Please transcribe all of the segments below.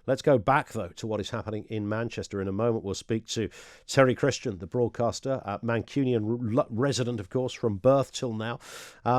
Let's go back, though, to what is happening in Manchester. In a moment, we'll speak to Terry Christian, the broadcaster, Mancunian resident, of course, from birth till now.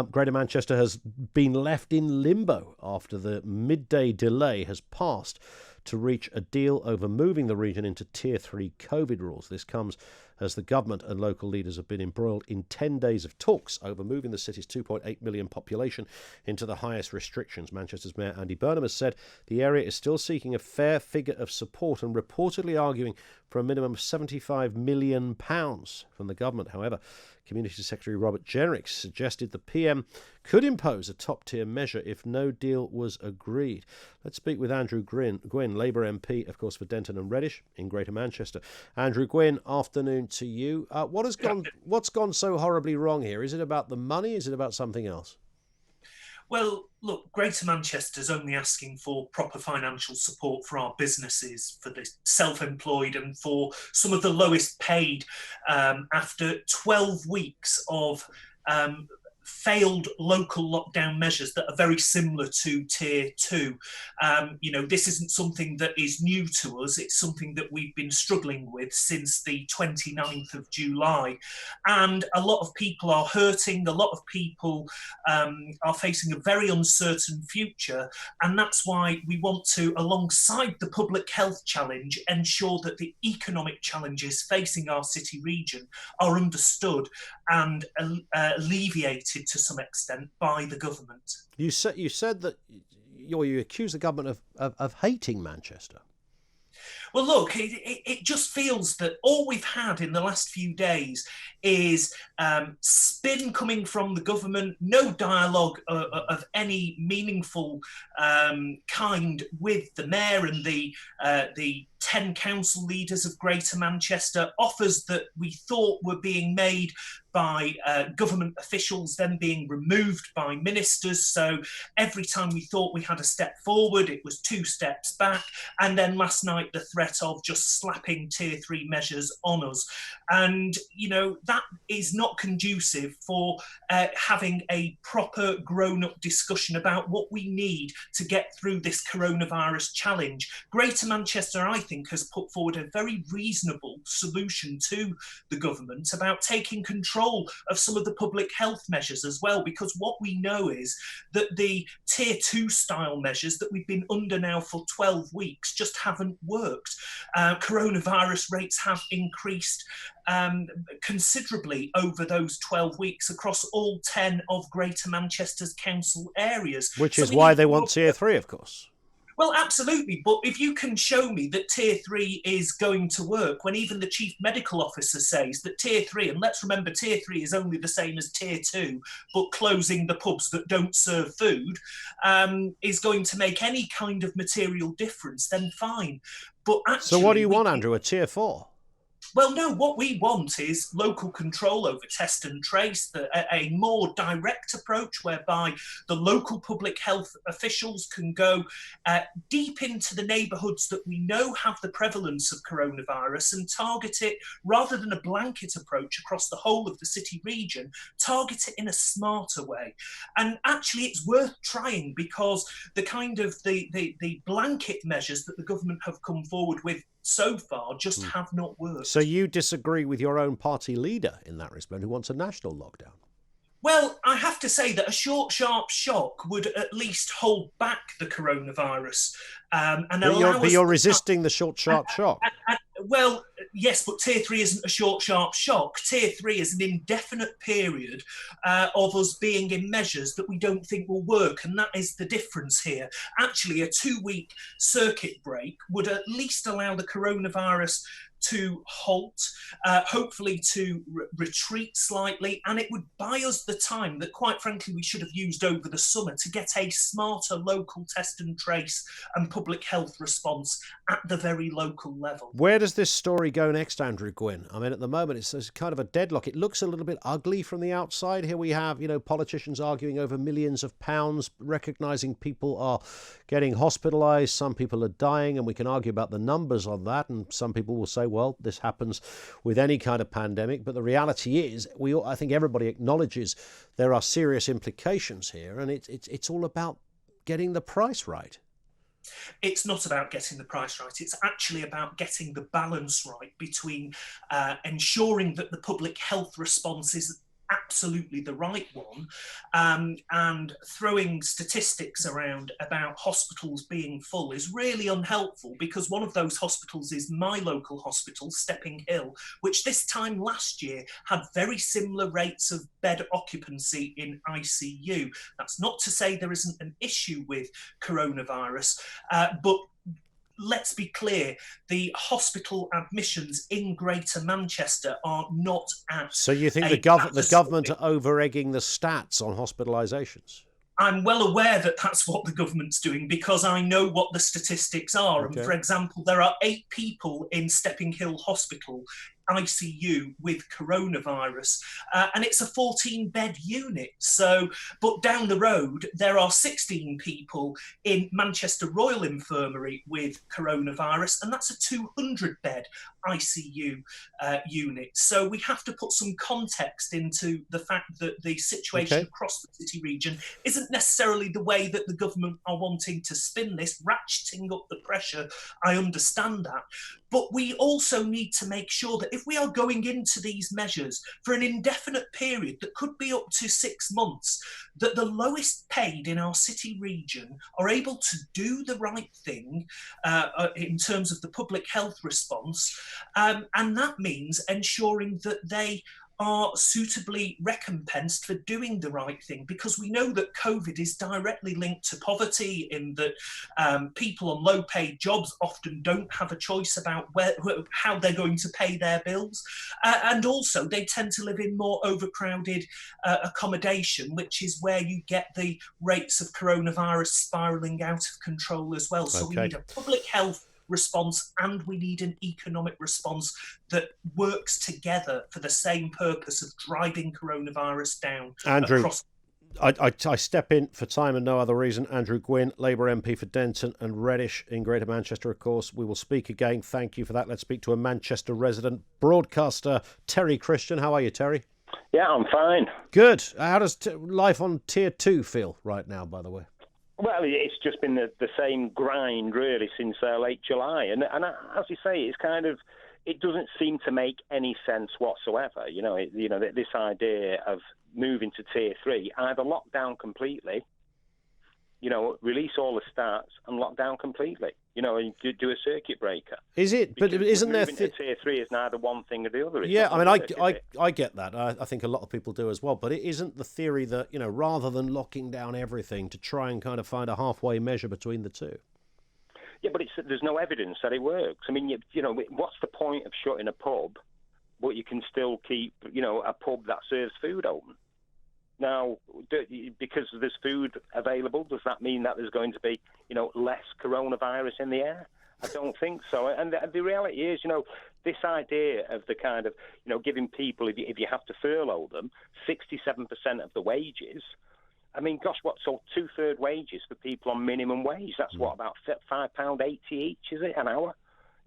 Greater Manchester has been left in limbo after the midday delay has passed to reach a deal over moving the region into Tier 3 COVID rules. This comes as the government and local leaders have been embroiled in 10 days of talks over moving the city's 2.8 million population into the highest restrictions. Manchester's Mayor Andy Burnham has said the area is still seeking a fair figure of support and reportedly arguing for a minimum of £75 million from the government. However, Community Secretary Robert Jenrick suggested the PM could impose a top-tier measure if no deal was agreed. Let's speak with Andrew Gwynne, Labour MP, of course, for Denton and Reddish in Greater Manchester. Andrew Gwynne, afternoon to you. What's gone so horribly wrong here? Is it about the money? Is it about something else? Well, look, Greater Manchester's only asking for proper financial support for our businesses, for the self-employed and for some of the lowest paid after 12 weeks of failed local lockdown measures that are very similar to Tier 2. This isn't something that is new to us. It's something that we've been struggling with since the 29th of July. And a lot of people are hurting. A lot of people are facing a very uncertain future. And that's why we want to, alongside the public health challenge, ensure that the economic challenges facing our city region are understood and alleviated to some extent by the government. You said that you accuse the government of hating Manchester. Well, look, it just feels that all we've had in the last few days is spin coming from the government, no dialogue of any meaningful kind with the mayor and the 10 council leaders of Greater Manchester, offers that we thought were being made by government officials, then being removed by ministers. So every time we thought we had a step forward, it was 2 steps back. And then last night, the threat of just slapping Tier 3 measures on us. And, that is not conducive for having a proper grown-up discussion about what we need to get through this coronavirus challenge. Greater Manchester, I think, has put forward a very reasonable solution to the government about taking control of some of the public health measures as well, because what we know is that the Tier 2 style measures that we've been under now for 12 weeks just haven't worked. Coronavirus rates have increased considerably over those 12 weeks across all 10 of Greater Manchester's council areas. Which is why they want Tier 3, of course. Well, absolutely. But if you can show me that Tier 3 is going to work, when even the chief medical officer says that Tier 3, and let's remember Tier 3 is only the same as Tier 2, but closing the pubs that don't serve food, is going to make any kind of material difference, then fine. But actually, so what do you want, Andrew, a Tier 4? Well, no, what we want is local control over test and trace, a more direct approach whereby the local public health officials can go deep into the neighbourhoods that we know have the prevalence of coronavirus and target it, rather than a blanket approach across the whole of the city region, target it in a smarter way. And actually, it's worth trying, because the kind of the blanket measures that the government have come forward with so far just have not worked. So you disagree with your own party leader in that respect, who wants a national lockdown? Well, I have to say that a short, sharp shock would at least hold back the coronavirus but you're resisting the short, sharp shock. Well, yes, but Tier 3 isn't a short, sharp shock. Tier 3 is an indefinite period of us being in measures that we don't think will work, and that is the difference here. Actually, a 2-week circuit break would at least allow the coronavirus to halt, hopefully to retreat slightly, and it would buy us the time that, quite frankly, we should have used over the summer to get a smarter local test and trace and public health response at the very local level. Where does this story go next, Andrew Gwynne? I mean, at the moment, it's kind of a deadlock. It looks a little bit ugly from the outside. Here we have, politicians arguing over millions of pounds, recognising people are getting hospitalised, some people are dying, and we can argue about the numbers on that, and some people will say, well, this happens with any kind of pandemic, but the reality is, I think everybody acknowledges there are serious implications here, and it's all about getting the price right. It's not about getting the price right. It's actually about getting the balance right between ensuring that the public health response is absolutely the right one, and throwing statistics around about hospitals being full is really unhelpful, because one of those hospitals is my local hospital, Stepping Hill, which this time last year had very similar rates of bed occupancy in ICU. That's not to say there isn't an issue with coronavirus, but let's be clear, the hospital admissions in Greater Manchester are not at... So you think the government are over-egging the stats on hospitalisations? I'm well aware that that's what the government's doing, because I know what the statistics are. Okay. And for example, there are 8 people in Stepping Hill Hospital ICU with coronavirus, and it's a 14-bed unit. So, but down the road, there are 16 people in Manchester Royal Infirmary with coronavirus, and that's a 200-bed ICU unit. So we have to put some context into the fact that the situation across the city region isn't necessarily the way that the government are wanting to spin this, ratcheting up the pressure. I understand that. But we also need to make sure that if we are going into these measures for an indefinite period that could be up to 6 months, that the lowest paid in our city region are able to do the right thing in terms of the public health response. And that means ensuring that they are suitably recompensed for doing the right thing, because we know that COVID is directly linked to poverty, in that people on low-paid jobs often don't have a choice about how they're going to pay their bills, and also they tend to live in more overcrowded accommodation, which is where you get the rates of coronavirus spiralling out of control as well. So we need a public health response, and we need an economic response that works together for the same purpose of driving coronavirus down. Andrew, I step in for time and no other reason. Andrew Gwynne, Labour MP for Denton and Reddish in Greater Manchester, of course. We will speak again. Thank you for that. Let's speak to a Manchester resident, broadcaster Terry Christian. How are you, Terry? Yeah, I'm fine. Good. How does life on Tier 2 feel right now, by the way? Well, it's just been the same grind, really, since late July. And as you say, it's kind of, it doesn't seem to make any sense whatsoever. This idea of moving to Tier 3, either lock down completely, release all the stats and lock down completely, and do a circuit breaker. Is it? But isn't there... Moving to Tier 3 is neither one thing or the other. Yeah, I mean, I get that. I think a lot of people do as well. But it isn't the theory that, rather than locking down everything, to try and kind of find a halfway measure between the two? Yeah, but there's no evidence that it works. I mean, what's the point of shutting a pub, but you can still keep, a pub that serves food open? Now, because there's food available, does that mean that there's going to be, less coronavirus in the air? I don't think so. And the reality is, this idea of the kind of, giving people, if you have to furlough them, 67% of the wages. I mean, gosh, so 2/3 wages for people on minimum wage? That's what, about £5.80 each, is it, an hour?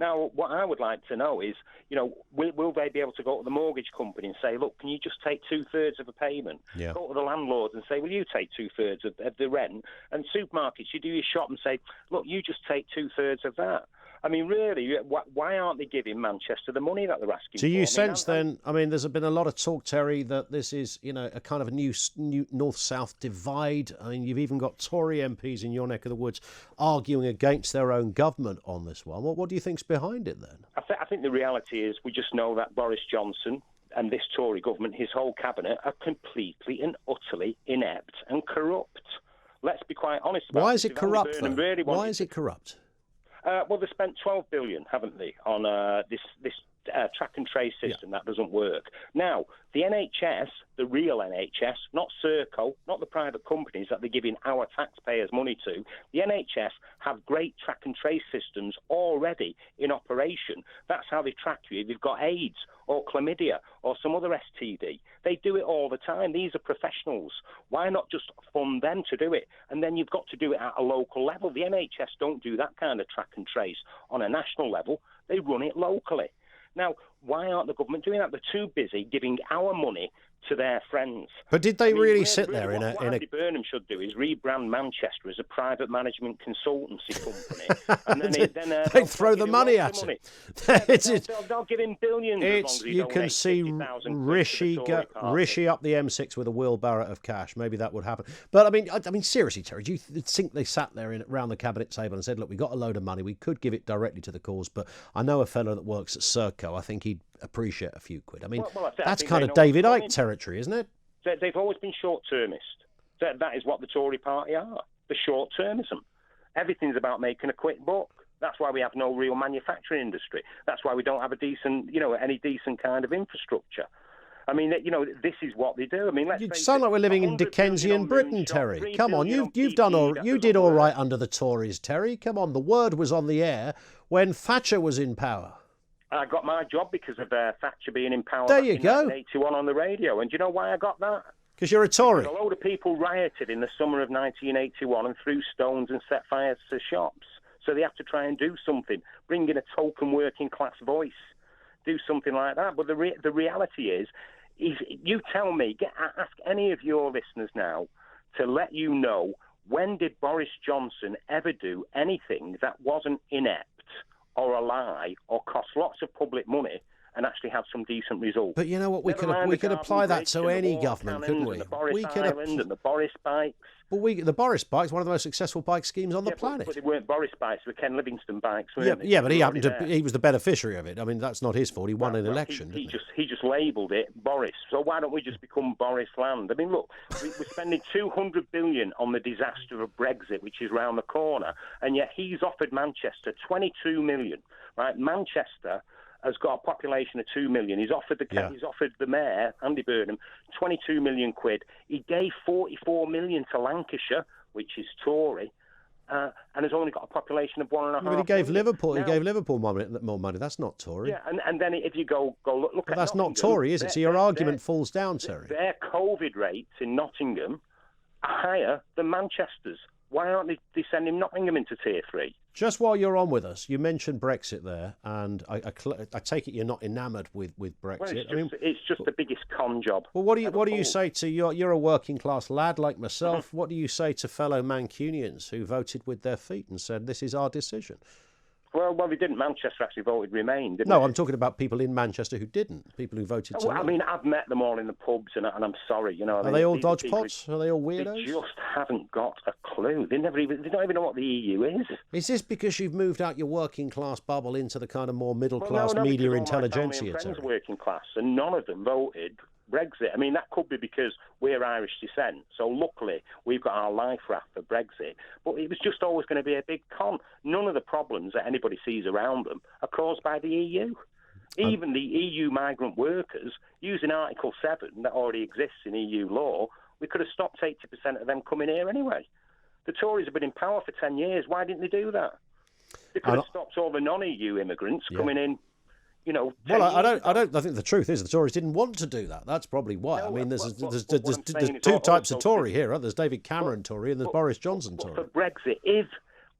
Now, what I would like to know is, will they be able to go to the mortgage company and say, look, can you just take 2/3 of a payment? Yeah. Go to the landlord and say, will you take 2/3 of the rent? And supermarkets, you do your shop and say, look, you just take 2/3 of that. I mean, really, why aren't they giving Manchester the money that they're asking for? Do you sense then, there's been a lot of talk, Terry, that this is, a kind of a new north-south divide. I mean, you've even got Tory MPs in your neck of the woods arguing against their own government on this one. What do you think's behind it then? I think the reality is we just know that Boris Johnson and this Tory government, his whole cabinet, are completely and utterly inept and corrupt. Let's be quite honest about it. Why is it corrupt, though? Why is it corrupt? Well, they spent $12 billion, haven't they, on this track and trace system that doesn't work. Now, the NHS, the real NHS, not Serco, not the private companies that they're giving our taxpayers money to, the NHS have great track and trace systems already in operation. That's how they track you if you've got AIDS or chlamydia or some other STD. They do it all the time. These are professionals. Why not just fund them to do it? And then you've got to do it at a local level. The NHS don't do that kind of track and trace on a national level. They run it locally. Now, why aren't the government doing that? They're too busy giving our money to their friends. But did they really sit there in a... What Andy Burnham should do is rebrand Manchester as a private management consultancy company, and then they throw the money at him. They'll give him billions. As long as you can see Rishi up the M6 with a wheelbarrow of cash. Maybe that would happen. But I mean, seriously, Terry, do you think they sat there around the cabinet table and said, "Look, we got a load of money. We could give it directly to the cause, but I know a fellow that works at Serco. I think he'd appreciate a few quid." I mean, that's kind of David Icke territory, isn't it? They've always been short-termist. That is what the Tory party are, the short-termism. Everything's about making a quick buck. That's why we have no real manufacturing industry. That's why we don't have a decent, any decent kind of infrastructure. I mean, this is what they do. I mean, you sound like we're living in Dickensian Britain, Terry. Come on, you did all right under the Tories, Terry. Come on, the word was on the air when Thatcher was in power. I got my job because of Thatcher being in power. There you go. 1981 on the radio. And do you know why I got that? Because you're a Tory. Because a load of people rioted in the summer of 1981 and threw stones and set fires to shops. So they have to try and do something, bring in a token working class voice, do something like that. But the reality is you tell me, ask any of your listeners now to let you know, when did Boris Johnson ever do anything that wasn't inept or a lie or cost lots of public money and actually have some decent results? But you know what, we could apply that to any government, couldn't we? The Boris Island and the Boris bikes. Well, the Boris bike's one of the most successful bike schemes on the planet. But they weren't Boris bikes; they were Ken Livingstone bikes. Yeah, but he was the beneficiary of it. I mean, that's not his fault. He won an election. He just labelled it Boris. So why don't we just become Boris Land? I mean, look, we're spending 200 billion on the disaster of Brexit, which is round the corner, and yet he's offered Manchester 22 million. Right, Manchester has got a population of 2 million. He's offered the mayor, Andy Burnham, 22 million quid. He gave 44 million to Lancashire, which is Tory, and has only got a population of 1.5 million. But he gave Liverpool more money. That's not Tory. Yeah, and then if you go look at that's not Tory, is it? So your argument falls down, Terry. Their COVID rates in Nottingham are higher than Manchester's. Why aren't they sending Nottingham into Tier 3? Just while you're on with us, you mentioned Brexit there, and I take it you're not enamoured with Brexit. Well, it's just the biggest con job. Well, what do you say to you're a working class lad like myself? What do you say to fellow Mancunians who voted with their feet and said this is our decision? Well, they didn't. Manchester actually voted Remain, didn't they? No, I'm talking about people in Manchester who didn't. People who voted to. I mean, I've met them all in the pubs, and I'm sorry, Are they all dodgepots? Are they all weirdos? They just haven't got a clue. They don't even know what the EU is. Is this because you've moved out your working class bubble into the kind of more middle class media intelligentsia? Friends working class, and none of them voted Brexit. I mean, that could be because we're Irish descent, so luckily we've got our life raft for Brexit. But it was just always going to be a big con. None of the problems that anybody sees around them are caused by the EU. Even the EU migrant workers, using Article 7 that already exists in EU law, we could have stopped 80% of them coming here anyway. The Tories have been in power for 10 years. Why didn't they do that? They could have stopped all the non-EU immigrants coming in. Well, I think the truth is the Tories didn't want to do that. That's probably why. I mean, there's two types of Tory here. Right? There's David Cameron Tory and there's Boris Johnson Tory. For Brexit,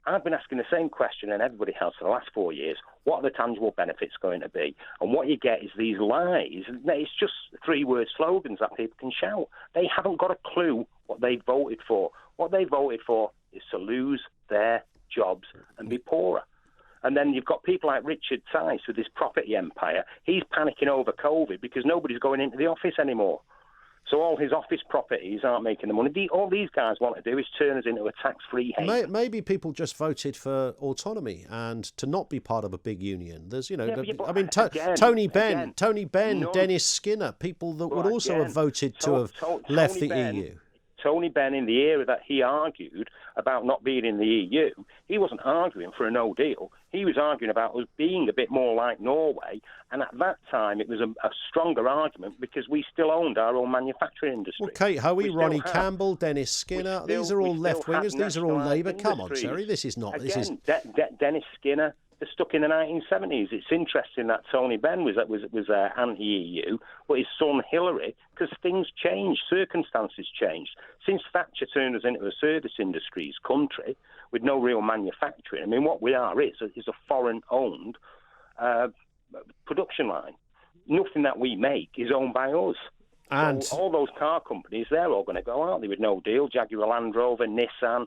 I've been asking the same question, and everybody has for the last 4 years, what are the tangible benefits going to be? And what you get is these lies. It's just 3-word slogans that people can shout. They haven't got a clue what they voted for. What they voted for is to lose their jobs and be poorer. And then you've got people like Richard Tice with his property empire. He's panicking over COVID because nobody's going into the office anymore. So all his office properties aren't making the money. All these guys want to do is turn us into a tax-free haven. Maybe people just voted for autonomy and to not be part of a big union. There's, Tony Benn, Dennis Skinner, people that would also have voted to have left the EU. Tony Benn, in the era that he argued about not being in the EU, he wasn't arguing for a no deal. He was arguing about us being a bit more like Norway. And at that time, it was a stronger argument because we still owned our own manufacturing industry. Well, Kate Hoey, Ronnie Campbell, Dennis Skinner, these are all left-wingers. These are all Labour. Come on, Terry, this is not... Dennis Skinner... stuck in the 1970s. It's interesting that Tony Benn was anti-EU, but his son Hillary, because things changed, circumstances changed. Since Thatcher turned us into a service industries country with no real manufacturing, I mean, what we are is a foreign-owned production line. Nothing that we make is owned by us. And so all those car companies, they're all going to go, aren't they, with no deal? Jaguar Land Rover, Nissan,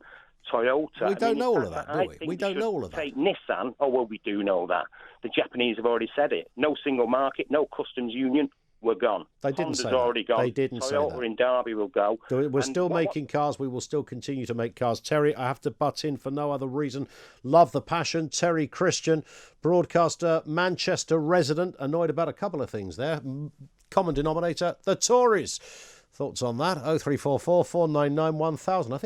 Toyota. we don't know all of that, do we? We don't know all of that. Take Nissan. Oh, well, we do know that. The Japanese have already said it. No single market, no customs union. We're gone. They didn't Honda's say that. already gone. They didn't say Toyota that. in Derby will go. So we're And still making cars. We will still continue to make cars. Terry, I have to butt in for no other reason. Love the passion. Terry Christian, broadcaster, Manchester resident, annoyed about a couple of things there. Common denominator, the Tories. Thoughts on that? 0344 499 1000. I think